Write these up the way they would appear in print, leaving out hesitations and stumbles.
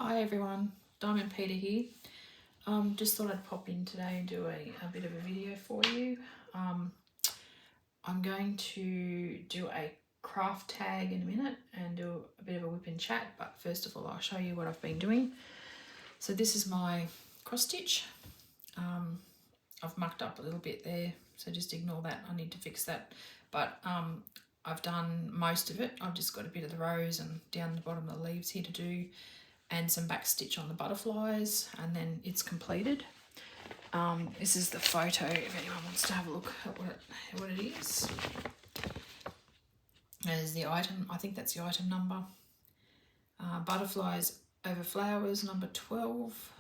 Hi everyone, DiamondPeta here. Just thought I'd pop in today and do a bit of a video for you. I'm going to do a craft tag in a minute and do a bit of a whip and chat, but first of all I'll show you what I've been doing. So this is my cross stitch. I've mucked up a little bit there, so just ignore that, I need to fix that. But I've done most of it. I've just got a bit of the rose and down the bottom of the leaves here to do, and some back stitch on the butterflies, and then it's completed. This is the photo if anyone wants to have a look at what it is. There's the item, I think that's the item number. Butterflies over flowers, number 12.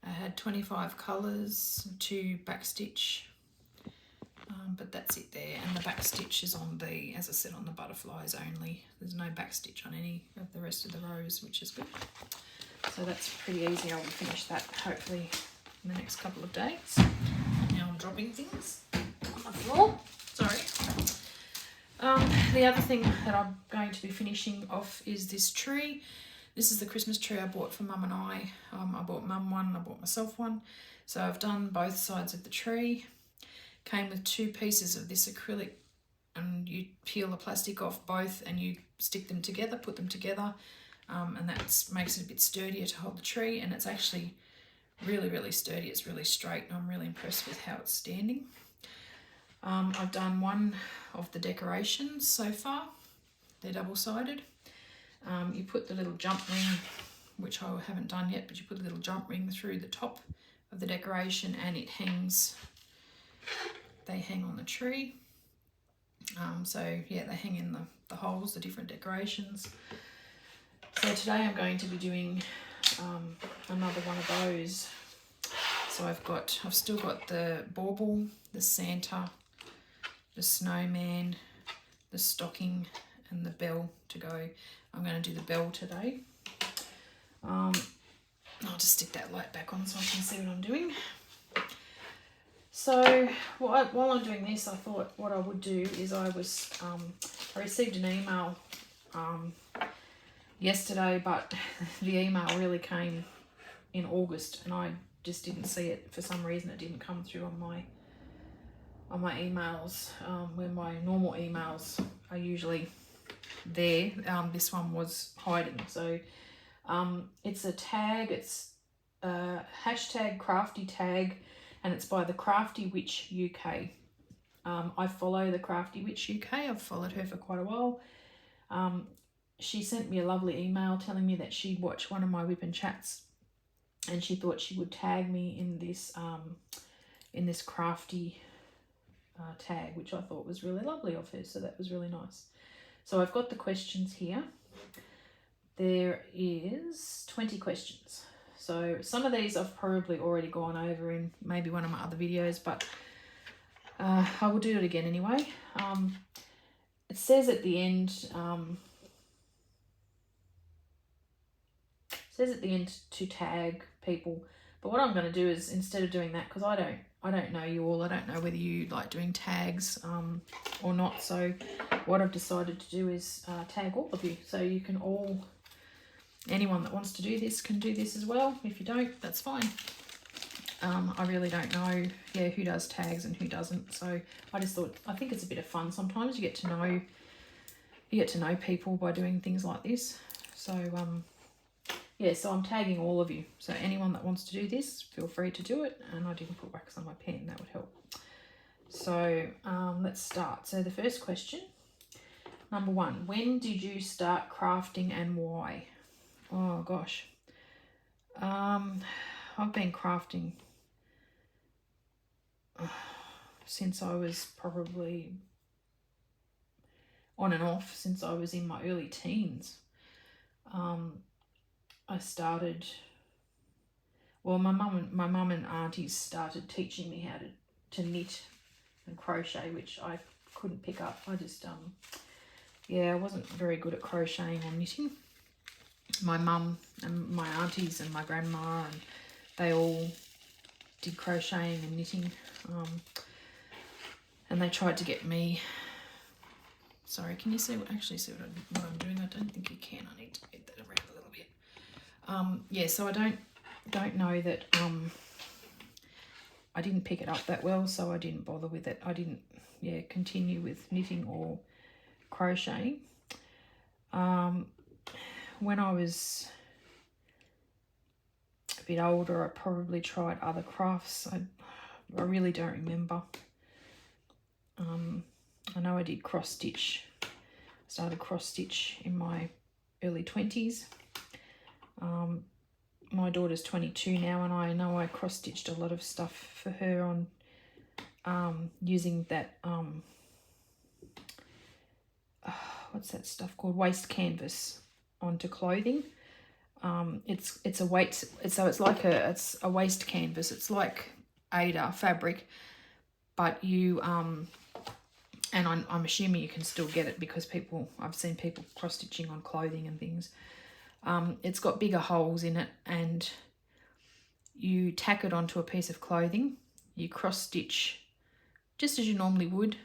I had 25 colours, 2 back stitch, but that's it there. And the back stitch is on the, as I said, on the butterflies only. There's no back stitch on any of the rest of the rows, which is good. So that's pretty easy. I will finish that hopefully in the next couple of days. Now I'm dropping things on the floor. Sorry. The other thing that I'm going to be finishing off is this tree. This is the Christmas tree I bought for Mum and I. I bought Mum one, I bought myself one. So I've done both sides of the tree. Came with 2 pieces of this acrylic, and you peel the plastic off both and you stick them together, put them together, and that makes it a bit sturdier to hold the tree, and it's actually really sturdy. It's really straight, and I'm really impressed with how it's standing. I've done one of the decorations so far. They're double-sided. You put the little jump ring, which I haven't done yet, but you put a little jump ring through the top of the decoration and it hangs. They hang on the tree. So yeah, they hang in the holes, the different decorations. So today I'm going to be doing another one of those. So I've still got the bauble, the Santa, the snowman, the stocking, and the bell to go. I'm going to do the bell today. I'll just stick that light back on so I can see what I'm doing. So while I'm doing this, I thought what I would do is I received an email yesterday, but the email really came in August and I just didn't see it. For some reason it didn't come through on my emails, where my normal emails are usually there. This one was hiding. So it's a tag, it's hashtag Craftytag, and it's by the Crafty Witch UK. I follow the Crafty Witch UK. I've followed her for quite a while. She sent me a lovely email telling me that she'd watched one of my whip and chats and she thought she would tag me in this crafty tag, which I thought was really lovely of her. So that was really nice. So I've got the questions here. There is 20 questions. So some of these I've probably already gone over in maybe one of my other videos, but I will do it again anyway. It says at the end, to tag people, but what I'm going to do is, instead of doing that, because I don't know you all, I don't know whether you like doing tags or not. So what I've decided to do is tag all of you, so you can all. Anyone that wants to do this can do this as well. If you don't, that's fine. I really don't know, who does tags and who doesn't. So I just thought, I think it's a bit of fun. Sometimes you get to know people by doing things like this. So so I'm tagging all of you. So anyone that wants to do this, feel free to do it. And I didn't put wax on my pen, that would help. So let's start. So the first question, number 1, when did you start crafting and why? Oh gosh, I've been crafting since I was probably on and off since I was in my early teens. I started, well, my mum and aunties started teaching me how to knit and crochet, which I couldn't pick up. I just I wasn't very good at crocheting or knitting. My mum and my aunties and my grandma, and they all did crocheting and knitting, and they tried to get me. Sorry, can you actually see what I'm doing? I don't think you can. I need to get that around a little bit. Yeah, so I don't know that I didn't pick it up that well, so I didn't bother with it. I didn't continue with knitting or crocheting. When I was a bit older, I probably tried other crafts. I really don't remember. I know I did cross stitch. I started cross stitch in my early 20s. My daughter's 22 now, and I know I cross stitched a lot of stuff for her on using that what's that stuff called, waste canvas onto clothing. It's a weight, so it's a waste canvas. It's like Aida fabric, but you and I'm assuming you can still get it because I've seen people cross stitching on clothing and things. It's got bigger holes in it, and you tack it onto a piece of clothing. You cross stitch just as you normally would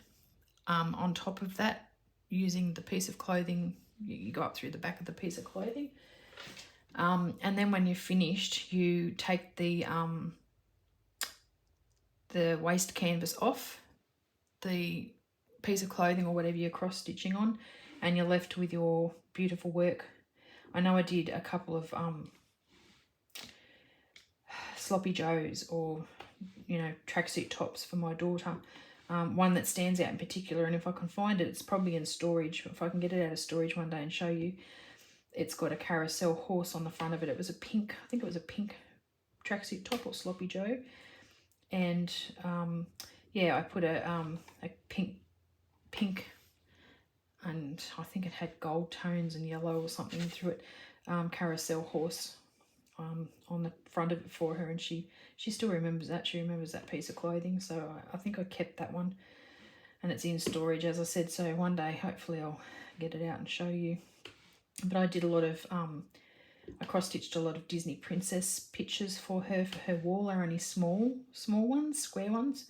on top of that, using the piece of clothing. You go up through the back of the piece of clothing, and then when you're finished, you take the waste canvas off the piece of clothing or whatever you're cross stitching on, and you're left with your beautiful work. I know I did a couple of sloppy joes, or tracksuit tops for my daughter. One that stands out in particular, and if I can find it, it's probably in storage. If I can get it out of storage one day and show you, it's got a carousel horse on the front of it. It was a pink, I think it was a pink tracksuit top or sloppy joe, and I put a pink, and I think it had gold tones and yellow or something through it, carousel horse on the front of it for her, and she still remembers that. She remembers that piece of clothing, so I think I kept that one, and it's in storage, as I said. So one day hopefully I'll get it out and show you. But I did a lot of I cross stitched a lot of Disney princess pictures for her wall. They're only small ones, square ones,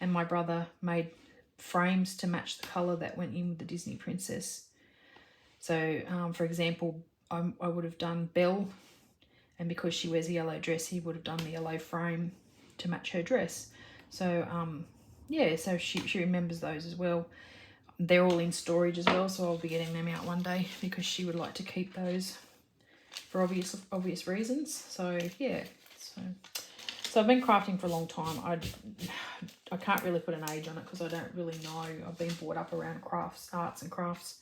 and my brother made frames to match the colour that went in with the Disney princess. So for example, I would have done Belle, and because she wears a yellow dress, he would have done the yellow frame to match her dress. So so she remembers those as well. They're all in storage as well, so I'll be getting them out one day because she would like to keep those for obvious reasons. So yeah, so I've been crafting for a long time. I can't really put an age on it because I don't really know. I've been brought up around arts and crafts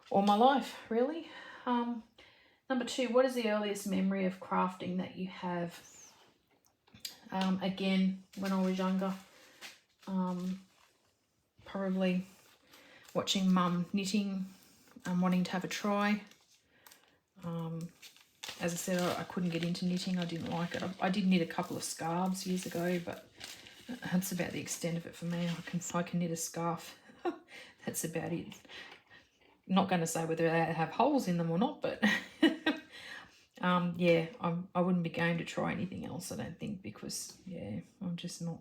all my life, really. Number 2, what is the earliest memory of crafting that you have? Again, when I was younger, probably watching Mum knitting and wanting to have a try. As I said, I couldn't get into knitting. I didn't like it. I did knit a couple of scarves years ago, but that's about the extent of it for me. I can knit a scarf. That's about it. Not going to say whether they have holes in them or not, but I wouldn't be going to try anything else, I don't think, because I'm just not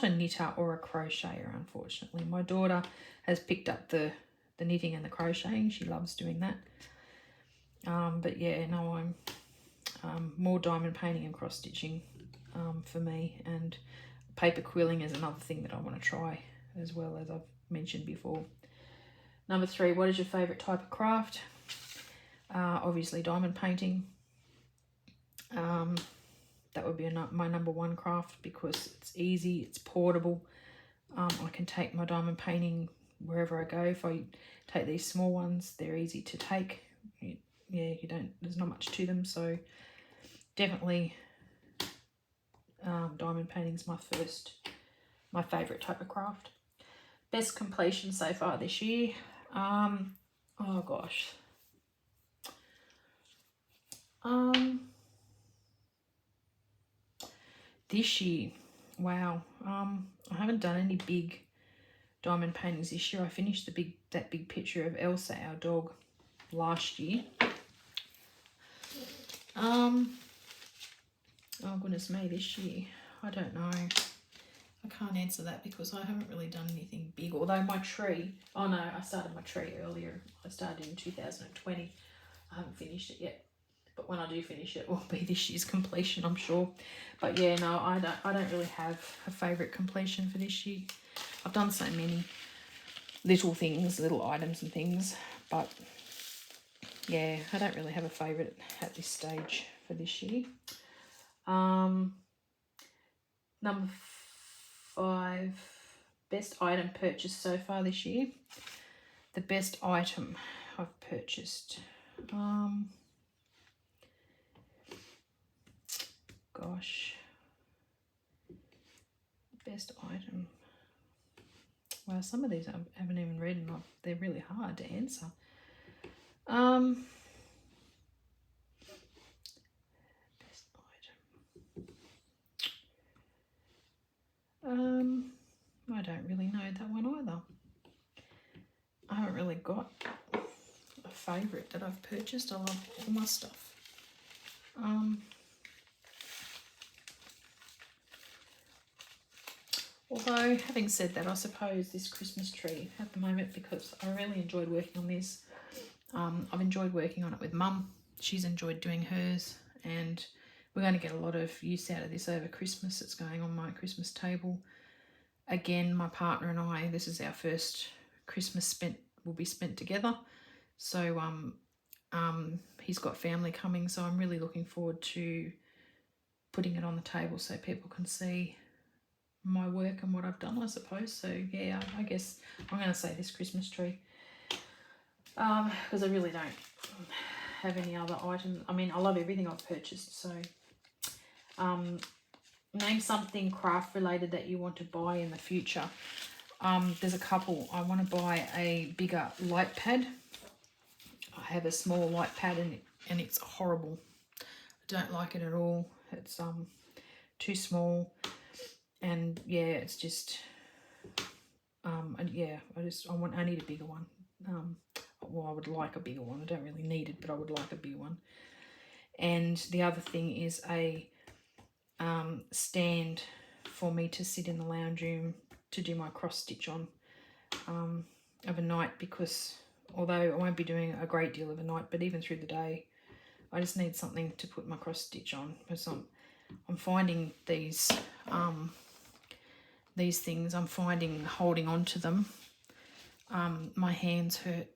a knitter or a crocheter, unfortunately. My daughter has picked up the knitting and the crocheting. She loves doing that. But yeah, no, I'm more diamond painting and cross stitching for me, and paper quilling is another thing that I want to try as well, as I've mentioned before. Number 3, what is your favourite type of craft? Obviously diamond painting. That would be my number 1 craft because it's easy, it's portable. I can take my diamond painting wherever I go. If I take these small ones, they're easy to take. There's not much to them, so definitely diamond painting is my favourite type of craft. Best completion so far this year. Oh gosh. This year, wow. I haven't done any big diamond paintings this year. I finished that big picture of Elsa, our dog, last year. Oh goodness me, this year, I don't know. I can't answer that because I haven't really done anything big. Although my tree, I started my tree earlier. I started in 2020. I haven't finished it yet, but when I do finish it, it will be this year's completion, I'm sure. But yeah, no, I don't really have a favourite completion for this year. I've done so many little things, little items and things, but yeah, I don't really have a favourite at this stage for this year. Number 5, best item purchased so far this year. The best item I've purchased. Gosh. Best item. Well, some of these I haven't even read and they're really hard to answer. Best item. I don't really know that one either. I haven't really got a favourite that I've purchased. I love all my stuff. Although, having said that, I suppose this Christmas tree at the moment, because I really enjoyed working on this. I've enjoyed working on it with Mum. She's enjoyed doing hers, and we're going to get a lot of use out of this over Christmas. It's going on my Christmas table. Again, my partner and I, this is our first Christmas will be spent together. So he's got family coming, so I'm really looking forward to putting it on the table so people can see my work and what I've done, I suppose. So yeah, I guess I'm going to say this Christmas tree, because I really don't have any other items. I mean, I love everything I've purchased. So name something craft related that you want to buy in the future. There's a couple. I want to buy a bigger light pad. I have a small light pad and it's horrible. I don't like it at all. It's too small. And yeah, it's just, and yeah, I need a bigger one. Well, I would like a bigger one. I don't really need it, but I would like a bigger one. And the other thing is a stand for me to sit in the lounge room to do my cross stitch on of a night, because although I won't be doing a great deal of a night, but even through the day, I just need something to put my cross stitch on. Because I'm finding these things, I'm finding holding on to them, my hands hurt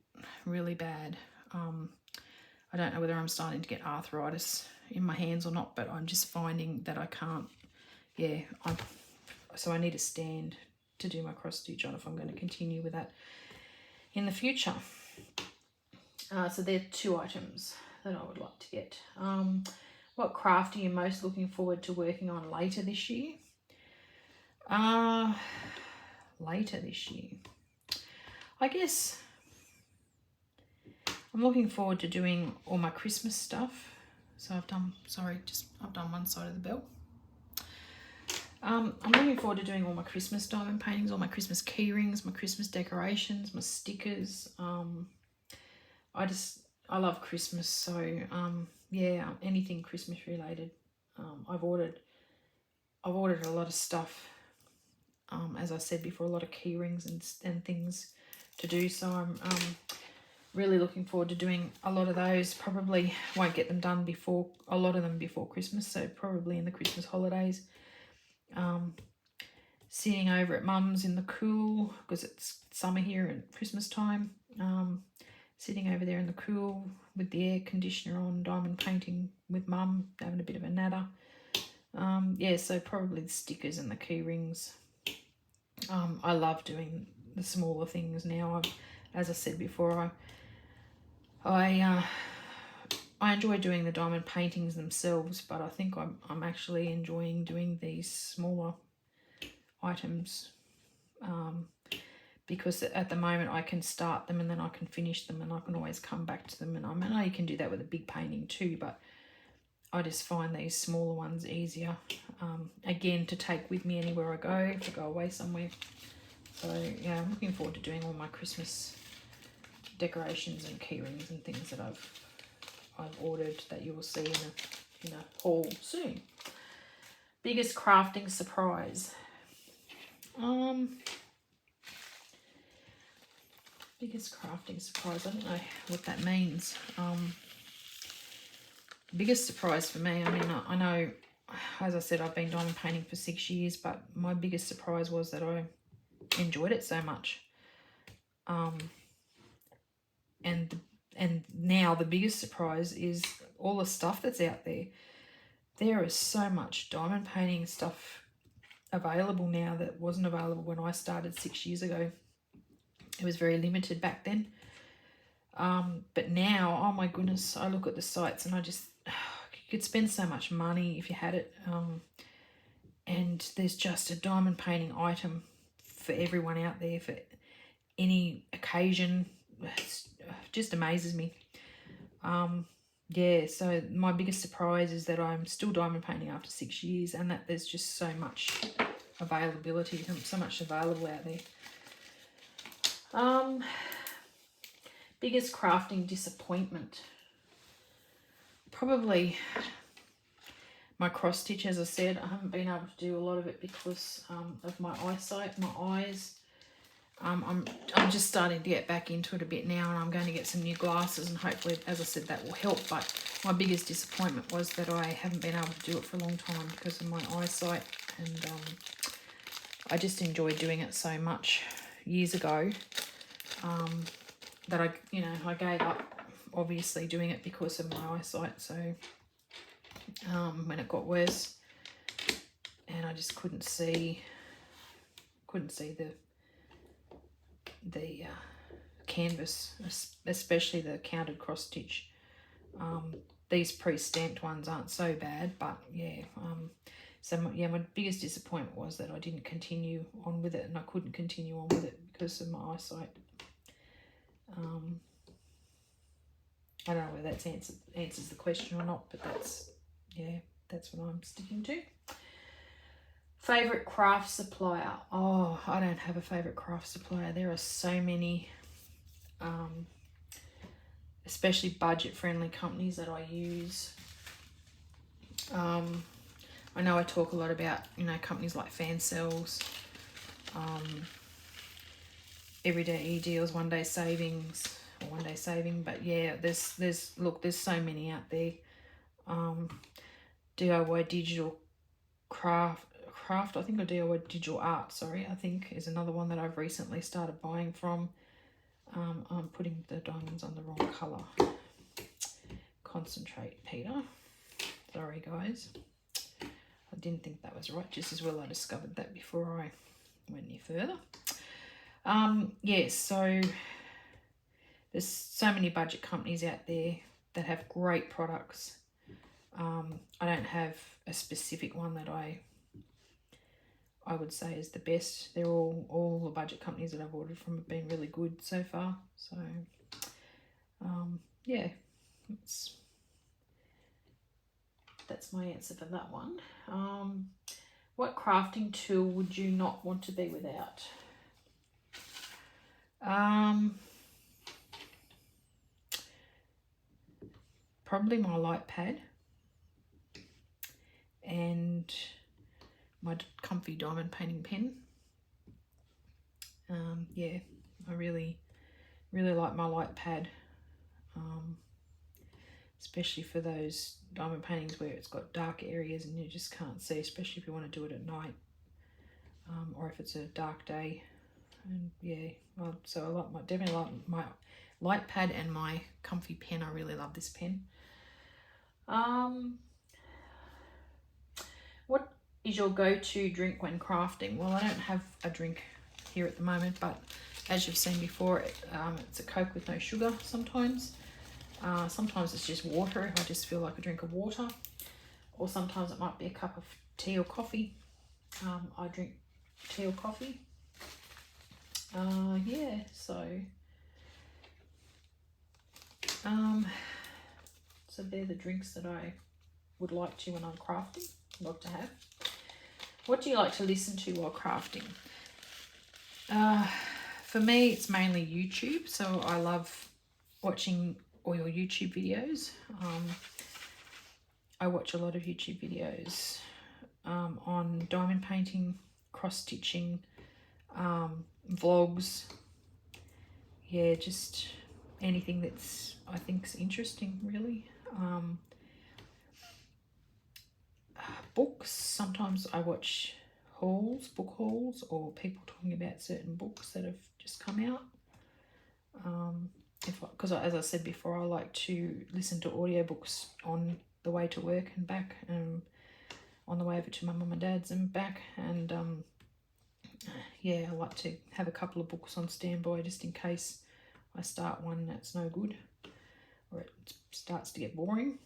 really bad. I don't know whether I'm starting to get arthritis in my hands or not, but I'm just finding that I can't, so I need a stand to do my cross stitch on if I'm going to continue with that in the future. So they're 2 items that I would like to get. What craft are you most looking forward to working on later this year? Later this year, I guess I'm looking forward to doing all my Christmas stuff. So I've done one side of the bell. I'm looking forward to doing all my Christmas diamond paintings, all my Christmas key rings, my Christmas decorations, my stickers. I love Christmas, so yeah, anything Christmas related. I've ordered a lot of stuff. As I said before, a lot of key rings and things to do. So I'm really looking forward to doing a lot of those. Probably won't get them done a lot of them before Christmas, so probably in the Christmas holidays. Sitting over at Mum's in the cool, because it's summer here and Christmas time. Sitting over there in the cool with the air conditioner on, diamond painting with Mum, having a bit of a natter. Yeah, so probably the stickers and the key rings. I love doing the smaller things now. As I said before, I enjoy doing the diamond paintings themselves, but I think I'm actually enjoying doing these smaller items, because at the moment I can start them and then I can finish them and I can always come back to them. And I know you can do that with a big painting too, but I just find these smaller ones easier, again, to take with me anywhere I go, if I go away somewhere. So yeah, I'm looking forward to doing all my Christmas decorations and key rings and things that I've ordered that you will see in a haul soon. Biggest crafting surprise. Biggest crafting surprise. I don't know what that means. biggest surprise for me, I mean, I know, as I said, I've been diamond painting for 6 years, but my biggest surprise was that I enjoyed it so much. And now the biggest surprise is all the stuff that's out there. There is so much diamond painting stuff available now that wasn't available when I started 6 years ago. It was very limited back then. But now, oh my goodness, I look at the sites and I just, you could spend so much money if you had it. And there's just a diamond painting item for everyone out there for any occasion. It just amazes me. Yeah, so my biggest surprise is that I'm still diamond painting after 6 years, and that there's just so much availability, so much available out there. Biggest crafting disappointment, probably my cross stitch. As I said, I haven't been able to do a lot of it because of my eyesight, my eyes. I'm just starting to get back into it a bit now, and I'm going to get some new glasses, and hopefully, as I said, that will help. But my biggest disappointment was that I haven't been able to do it for a long time because of my eyesight, and I just enjoyed doing it so much years ago that I gave up, obviously, doing it because of my eyesight. So when it got worse, and I just couldn't see the canvas, especially the counted cross stitch. These pre-stamped ones aren't so bad, but yeah. So my biggest disappointment was that I didn't continue on with it, and I couldn't continue on with it because of my eyesight. I don't know whether that answers the question or not, but that's what I'm sticking to. Favourite craft supplier? Oh, I don't have a favourite craft supplier. There are so many, especially budget-friendly companies that I use. I know I talk a lot about, companies like Fan Cells, Everyday E-Deals, One Day Savings, or One Day Saving. But yeah, there's so many out there. DIY Digital Craft, I think, or DIY Digital Art, sorry, I think is another one that I've recently started buying from. I'm putting the diamonds on the wrong colour. Concentrate, Peter. Sorry, guys. I didn't think that was right, just as well I discovered that before I went any further. Yeah, so there's so many budget companies out there that have great products. I don't have a specific one that I would say is the best. They're all the budget companies that I've ordered from have been really good so far. So yeah, that's my answer for that one. What crafting tool would you not want to be without? Probably my light pad and my comfy diamond painting pen. Yeah, I really like my light pad, especially for those diamond paintings where it's got dark areas and you just can't see, especially if you want to do it at night, or if it's a dark day. And yeah, so I definitely like my light pad and my comfy pen. I really love this pen. What is your go-to drink when crafting? Well, I don't have a drink here at the moment, but as you've seen before, it's a Coke with no sugar sometimes. Sometimes it's just water if I just feel like a drink of water, or sometimes it might be a cup of tea or coffee. I drink tea or coffee. Yeah, so they're the drinks that I would like to when I'm crafting, like to have. What do you like to listen to while crafting? For me, it's mainly YouTube, so I love watching all your YouTube videos. I watch a lot of YouTube videos on diamond painting, cross stitching, vlogs. Yeah, just anything that's I think's interesting, really. books. Sometimes I watch hauls, book hauls, or people talking about certain books that have just come out. Because as I said before, I like to listen to audiobooks on the way to work and back, and on the way over to my mum and dad's and back. And yeah, I like to have a couple of books on standby just in case I start one that's no good or it starts to get boring.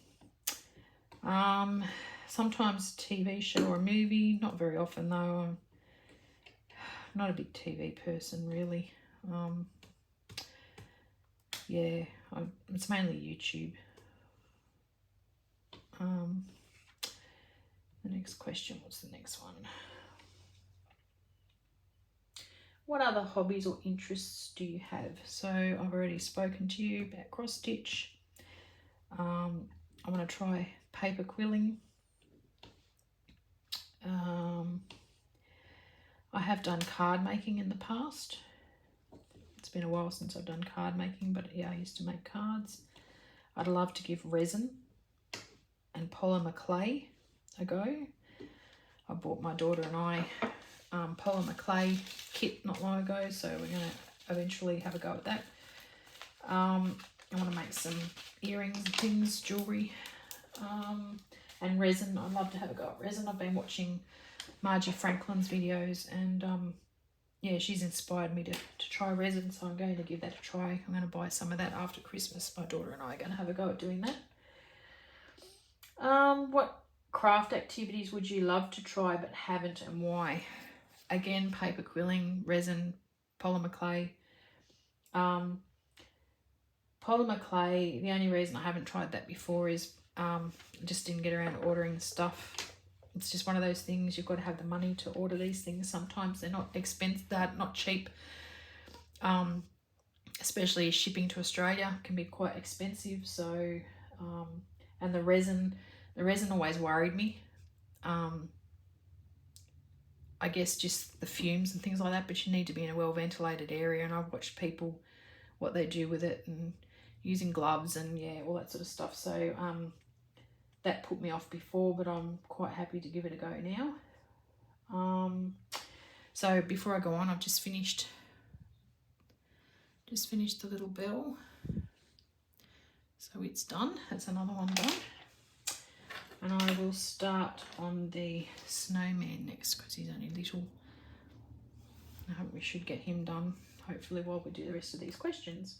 Sometimes TV show or movie, not very often though. I'm not a big TV person really. Yeah, it's mainly YouTube. The next question, what's the next one? What other hobbies or interests do you have? So I've already spoken to you about cross stitch. I want to try paper quilling. I have done card making in the past. It's been a while since I've done card making, but yeah, I used to make cards. I'd love to give resin and polymer clay a go. I bought my daughter and I polymer clay kit not long ago, so we're going to eventually have a go at that. I want to make some earrings and things, jewellery, and resin. I'd love to have a go at resin. I've been watching Margie Franklin's videos, and yeah, she's inspired me to try resin, so I'm going to give that a try. I'm going to buy some of that after Christmas. My daughter and I are going to have a go at doing that. What craft activities would you love to try but haven't, and why? Again, paper quilling, resin, polymer clay. Polymer clay, the only reason I haven't tried that before is just didn't get around to ordering the stuff. It's just one of those things, you've got to have the money to order these things. Sometimes they're not expensive, they're not cheap. Especially shipping to Australia can be quite expensive. So, and the resin always worried me. I guess just the fumes and things like that, but you need to be in a well ventilated area, and I've watched people what they do with it and using gloves and yeah, all that sort of stuff. So that put me off before, but I'm quite happy to give it a go now. So before I go on, I've just finished the little bell, so it's done. That's another one done, and I will start on the snowman next because he's only little. I hope we should get him done hopefully while we do the rest of these questions.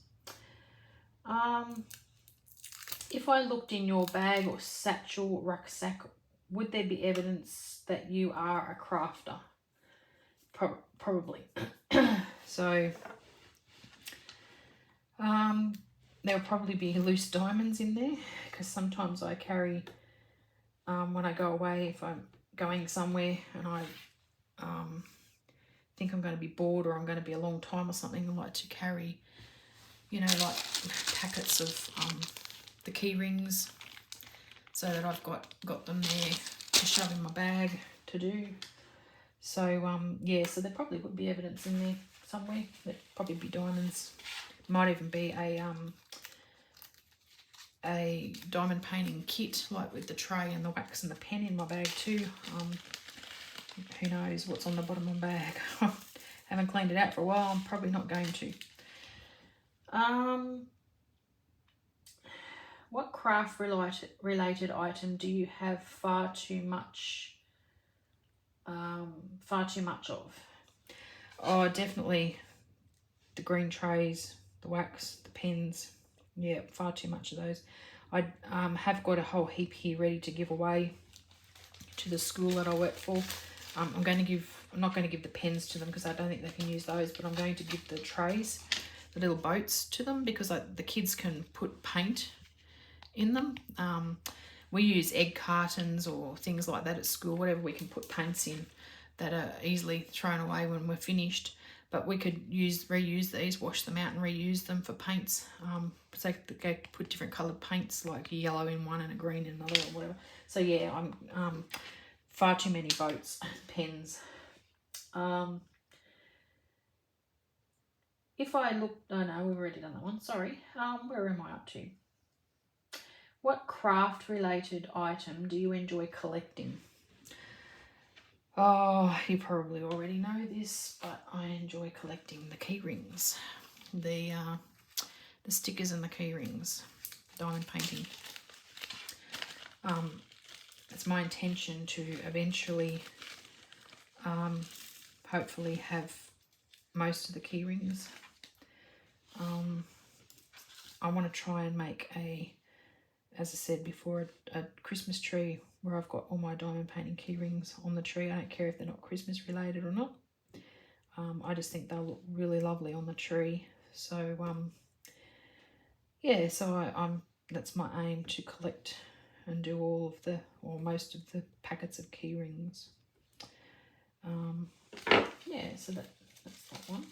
If I looked in your bag or satchel, rucksack, would there be evidence that you are a crafter? Probably. So there'll probably be loose diamonds in there, because sometimes I carry, when I go away, if I'm going somewhere and I think I'm going to be bored or I'm going to be a long time or something, I like to carry, you know, like packets of the key rings, so that I've got them there to shove in my bag to do. So yeah, so there probably would be evidence in there somewhere. There'd probably be diamonds. Might even be a diamond painting kit, like with the tray and the wax and the pen in my bag too. Who knows what's on the bottom of my bag. Haven't cleaned it out for a while. I'm probably not going to. What craft related item do you have far too much of? Oh, definitely the green trays, the wax, the pens. Yeah, far too much of those. I have got a whole heap here ready to give away to the school that I work for. I'm not going to give the pens to them because I don't think they can use those, but I'm going to give the trays, the little boats, to them, because the kids can put paint in them. We use egg cartons or things like that at school, whatever we can put paints in that are easily thrown away when we're finished. But we could reuse these, wash them out and reuse them for paints. So they could put different coloured paints, like a yellow in one and a green in another or whatever. So yeah, I'm far too many boats and pens. If I look, oh no, we've already done that one, sorry. Where am I up to? What craft related item do you enjoy collecting? Oh, you probably already know this, but I enjoy collecting the key rings, the stickers and the key rings, diamond painting. It's my intention to eventually hopefully have most of the key rings. I want to try and make as I said before, a Christmas tree where I've got all my diamond painting key rings on the tree. I don't care if they're not Christmas related or not. I just think they'll look really lovely on the tree. So yeah, so I'm that's my aim, to collect and do all of the, or most of the packets of key rings. Yeah, so that's that one.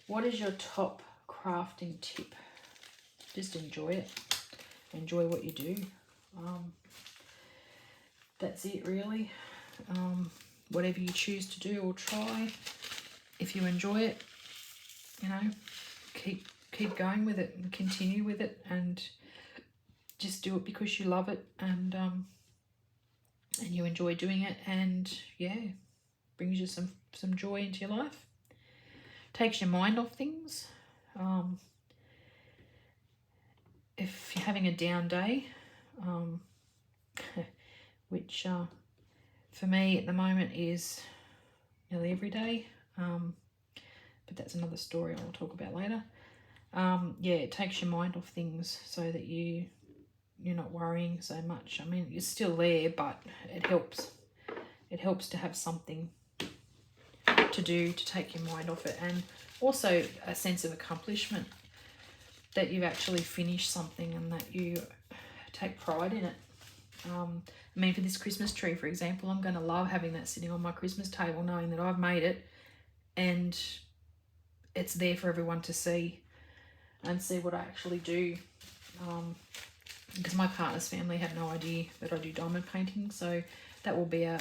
What is your top crafting tip? Just enjoy it. Enjoy what you do. That's it really. Whatever you choose to do or try, if you enjoy it, you know, keep going with it and continue with it, and just do it because you love it, and you enjoy doing it, and yeah, brings you some joy into your life, takes your mind off things. If you're having a down day, which for me at the moment is nearly every day, but that's another story I'll talk about later. Yeah, it takes your mind off things so that you're not worrying so much. I mean, you're still there, but it helps. It helps to have something to do to take your mind off it, and also a sense of accomplishment, that you've actually finished something and that you take pride in it. I mean, for this Christmas tree, for example, I'm going to love having that sitting on my Christmas table, knowing that I've made it and it's there for everyone to see and see what I actually do. Because my partner's family have no idea that I do diamond painting, so that will be a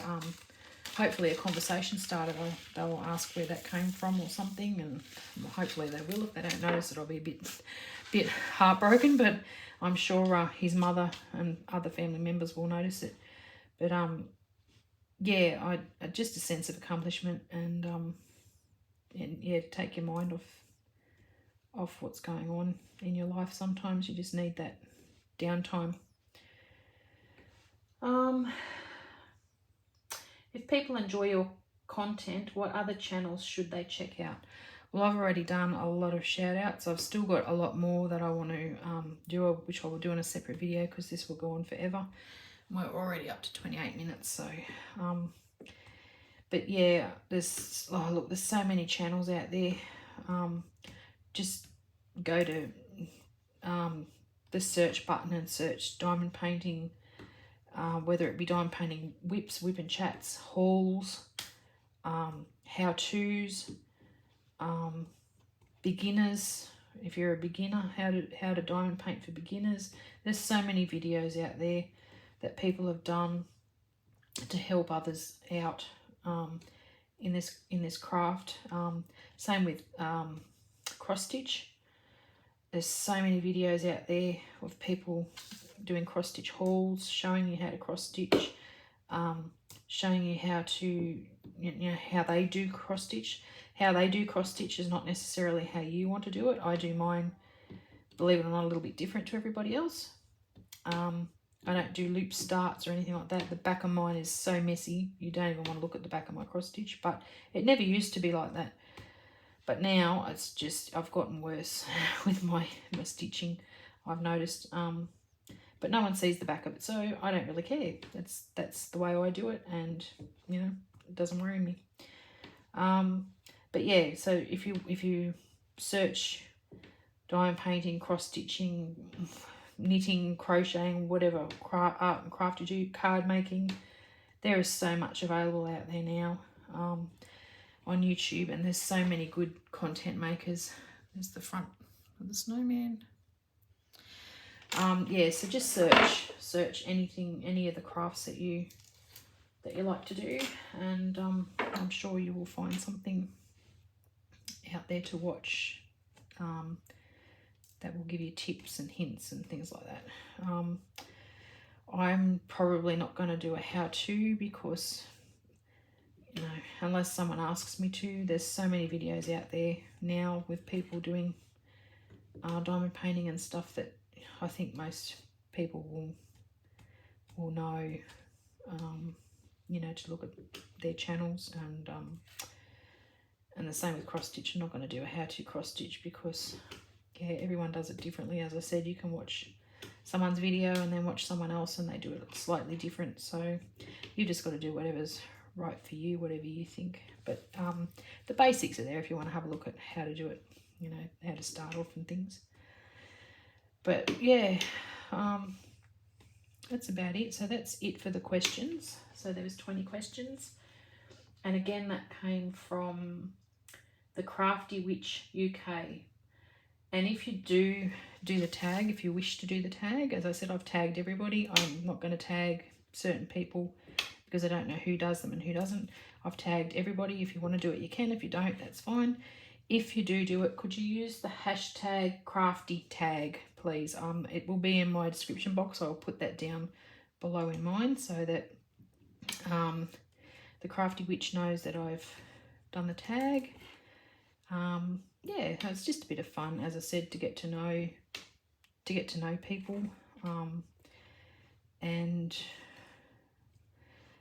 hopefully a conversation starter. They'll ask where that came from or something, and hopefully they will. If they don't notice it, I'll be a bit heartbroken, but I'm sure his mother and other family members will notice it. But yeah, just a sense of accomplishment, and yeah, take your mind off what's going on in your life. Sometimes you just need that downtime. If people enjoy your content, what other channels should they check out? Well, I've already done a lot of shout outs. I've still got a lot more that I want to do, which I will do in a separate video, because this will go on forever. We're already up to 28 minutes, so but yeah, there's so many channels out there. Just go to the search button and search diamond painting, whether it be diamond painting WIPs, WIP and chats, hauls, how-tos, beginners. If you're a beginner, how to diamond paint for beginners. There's so many videos out there that people have done to help others out in this craft. Same with cross stitch. There's so many videos out there of people doing cross stitch hauls, showing you how to cross stitch, showing you how to, how they do cross stitch. How they do cross stitch is not necessarily how you want to do it. I do mine, believe it or not, a little bit different to everybody else. I don't do loop starts or anything like that. The back of mine is so messy, you don't even want to look at the back of my cross stitch, but it never used to be like that. But now it's just, I've gotten worse with my stitching, I've noticed. But no one sees the back of it, so I don't really care. That's the way I do it, and it doesn't worry me. But yeah, so if you search diamond painting, cross stitching, knitting, crocheting, whatever, art and craft you do, card making, there is so much available out there now on YouTube, and there's so many good content makers. There's the front of the snowman. Yeah, so just search anything, any of the crafts that you like to do, and I'm sure you will find something out there to watch that will give you tips and hints and things like that. I'm probably not going to do a how-to, because you know, unless someone asks me to. There's so many videos out there now with people doing diamond painting and stuff that I think most people will know, you know, to look at their channels. And the same with cross stitch. I'm not going to do a how-to cross stitch because, yeah, everyone does it differently. As I said, you can watch someone's video and then watch someone else and they do it slightly different. So you just got to do whatever's right for you, whatever you think. But the basics are there if you want to have a look at how to do it, you know, how to start off and things. But yeah, that's about it. So that's it for the questions. So there was 20 questions. And again, that came from the Crafty Witch UK. And if you do the tag, if you wish to do the tag, as I said, I've tagged everybody. I'm not going to tag certain people because I don't know who does them and who doesn't. I've tagged everybody. If you want to do it, you can. If you don't, that's fine. If you do it, could you use the hashtag Craftytag, please? It will be in my description box. I'll put that down below in mine so that the Crafty Witch knows that I've done the tag. Yeah, it's just a bit of fun, as I said, to get to know people. And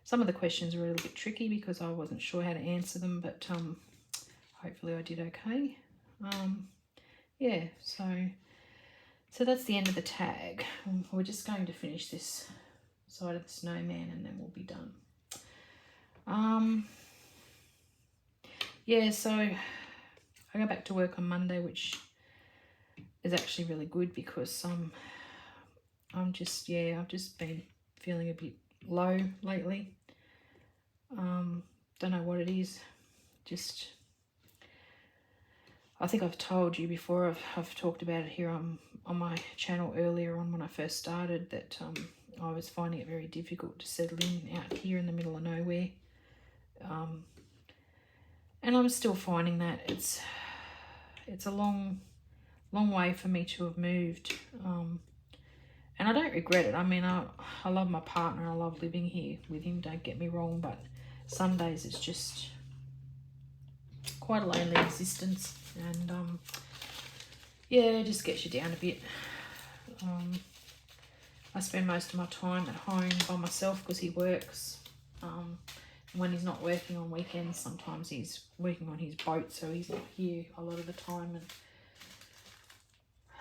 some of the questions were a little bit tricky because I wasn't sure how to answer them, but hopefully I did okay. Yeah, so that's the end of the tag. We're just going to finish this side of the snowman and then we'll be done. Yeah, so I go back to work on Monday, which is actually really good because I've just been feeling a bit low lately. Don't know what it is. Just, I think I've told you before, I've talked about it here on my channel earlier on when I first started, that I was finding it very difficult to settle in out here in the middle of nowhere. And I'm still finding that it's a long way for me to have moved. And I don't regret it. I mean, I love my partner. I love living here with him, don't get me wrong, but some days it's just quite a lonely existence. And yeah, it just gets you down a bit. I spend most of my time at home by myself because he works. When he's not working on weekends, sometimes he's working on his boat, so he's not here a lot of the time.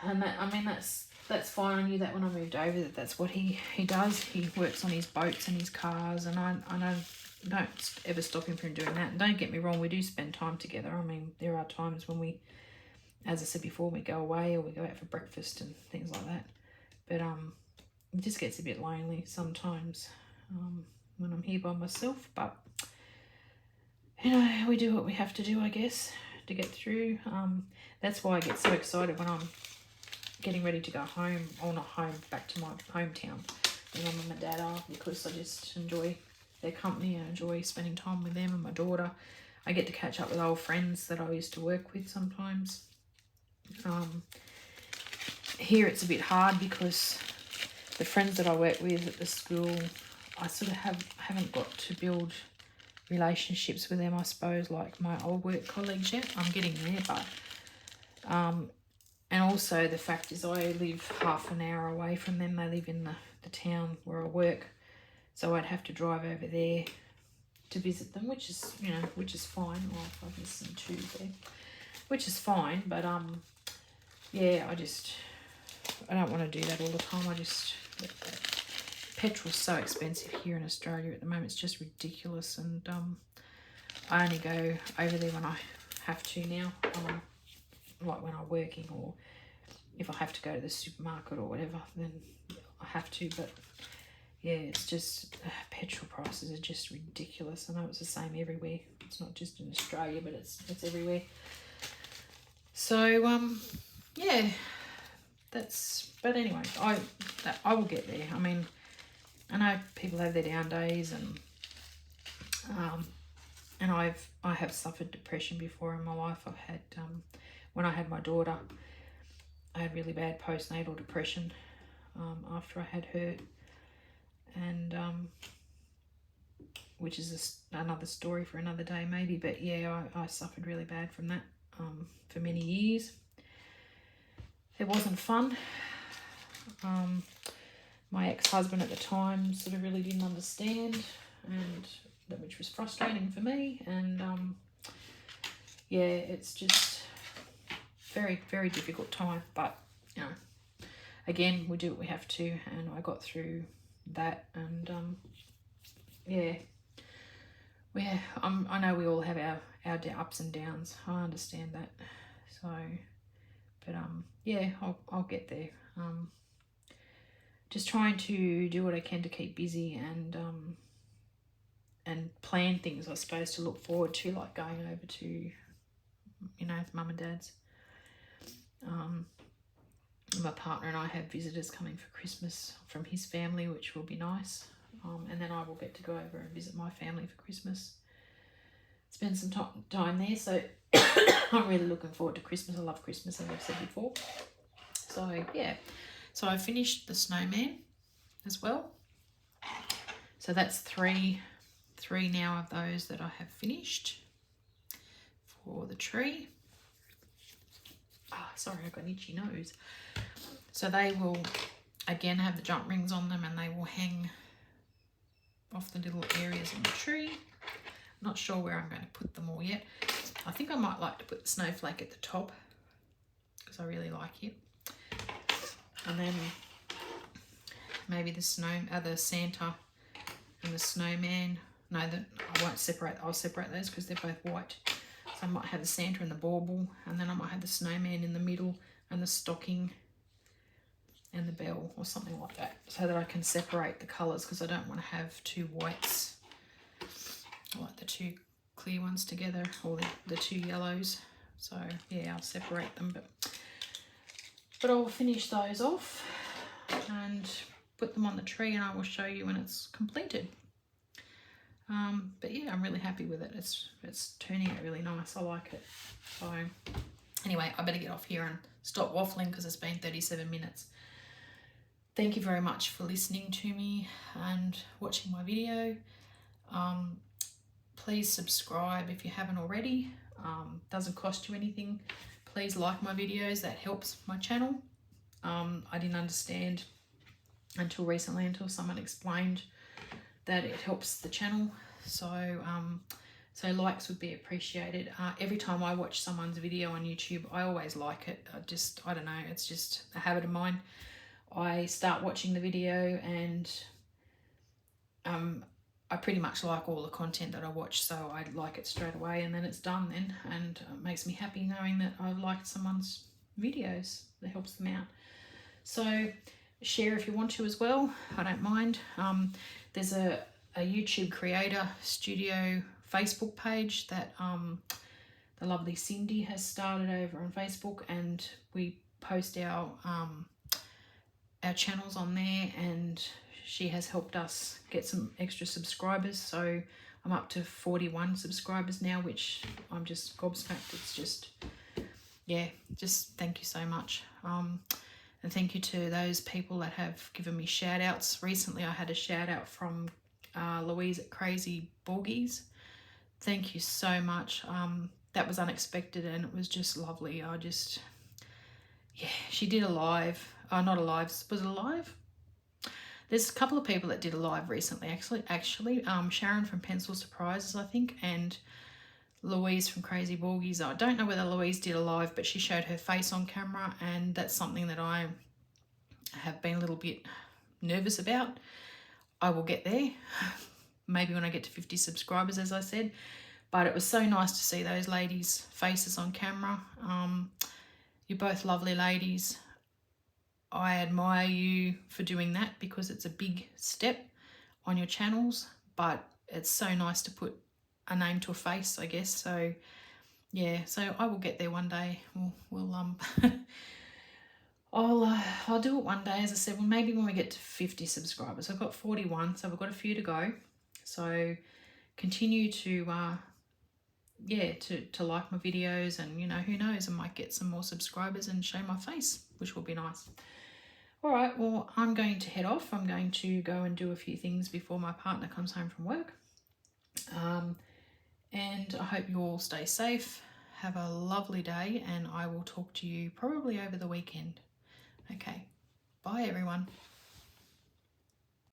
And that, I mean, that's fine. I knew that when I moved over, that's what he does. He works on his boats and his cars, and I don't ever stop him from doing that. And don't get me wrong, we do spend time together. I mean, there are times when we, as I said before, we go away or we go out for breakfast and things like that. But it just gets a bit lonely sometimes when I'm here by myself. But you know, we do what we have to do, I guess, to get through. That's why I get so excited when I'm getting ready to go home, or not home, back to my hometown, when Mum and my dad are, because I just enjoy their company and enjoy spending time with them and my daughter. I get to catch up with old friends that I used to work with sometimes. Here it's a bit hard because the friends that I work with at the school, I sort of haven't got to build relationships with them, I suppose, like my old work colleagues yet. I'm getting there, but and also the fact is I live half an hour away from them. They live in the town where I work, so I'd have to drive over there to visit them, which is, you know, which is fine. Well, I've listened to there, which is fine, but yeah, I don't want to do that all the time. Petrol's so expensive here in Australia at the moment. It's just ridiculous, and I only go over there when I have to now, like when I'm working, or if I have to go to the supermarket or whatever, then I have to. But yeah, it's just petrol prices are just ridiculous. I know it's the same everywhere. It's not just in Australia, but it's everywhere. So yeah, but anyway, I will get there. I mean, I know people have their down days, and I have suffered depression before in my life. I've had when I had my daughter, I had really bad postnatal depression after I had her, and which is another story for another day maybe. But yeah, I suffered really bad from that for many years. It wasn't fun. My ex-husband at the time sort of really didn't understand, and which was frustrating for me. And yeah, it's just very, very difficult time. But you know, again, we do what we have to, and I got through that. And yeah, I know we all have our ups and downs. I understand that. So, but yeah, I'll get there. Just trying to do what I can to keep busy and plan things, I suppose, to look forward to, like going over to, you know, mum and dad's. My partner and I have visitors coming for Christmas from his family, which will be nice. And then I will get to go over and visit my family for Christmas. Spend some time there. So I'm really looking forward to Christmas. I love Christmas, as I've said before. So yeah. So I finished the snowman as well. So that's three now of those that I have finished for the tree. Oh, sorry, I've got an itchy nose. So they will, again, have the jump rings on them, and they will hang off the little areas on the tree. I'm not sure where I'm going to put them all yet. I think I might like to put the snowflake at the top because I really like it. And then maybe the Santa and the snowman. No, I won't separate. I'll separate those because they're both white. So I might have the Santa and the bauble, and then I might have the snowman in the middle, and the stocking and the bell, or something like that, so that I can separate the colours, because I don't want to have two whites. I like the two clear ones together, or the two yellows. So yeah, I'll separate them, but I'll finish those off and put them on the tree, and I will show you when it's completed. But yeah, I'm really happy with it. It's turning out really nice. I like it. So anyway, I better get off here and stop waffling because it's been 37 minutes. Thank you very much for listening to me and watching my video. Please subscribe if you haven't already. Doesn't cost you anything. Please like my videos. That helps my channel. I didn't understand until recently, until someone explained that it helps the channel. So so likes would be appreciated. Every time I watch someone's video on YouTube, I always like it. I don't know, it's just a habit of mine. I start watching the video, and I pretty much like all the content that I watch, so I like it straight away, and then it's done then, and it makes me happy knowing that I've liked someone's videos. That helps them out. So share if you want to as well. I don't mind. There's a YouTube creator studio Facebook page that the lovely Cindy has started over on Facebook, and we post our channels on there, and she has helped us get some extra subscribers. So I'm up to 41 subscribers now, which I'm just gobsmacked. It's just, yeah, just thank you so much. And thank you to those people that have given me shout outs. Recently I had a shout out from Louise at Crazy Bogies. Thank you so much. That was unexpected, and it was just lovely. Yeah, she did a live. Not a live. Was it a live? There's a couple of people that did a live recently, actually. Sharon from Pencil Surprises, I think, and Louise from Crazy Bogies. I don't know whether Louise did a live, but she showed her face on camera, and that's something that I have been a little bit nervous about. I will get there, maybe when I get to 50 subscribers, as I said. But it was so nice to see those ladies' faces on camera. You're both lovely ladies. I admire you for doing that, because it's a big step on your channels, but it's so nice to put a name to a face, I guess. So yeah, so I will get there one day. I'll do it one day, as I said. Well, maybe when we get to 50 subscribers. I've got 41, so we've got a few to go. So continue to to like my videos, and you know, who knows, I might get some more subscribers and show my face, which will be nice. All right, well, I'm going to head off. I'm going to go and do a few things before my partner comes home from work. And I hope you all stay safe. Have a lovely day, and I will talk to you probably over the weekend. Okay, bye everyone.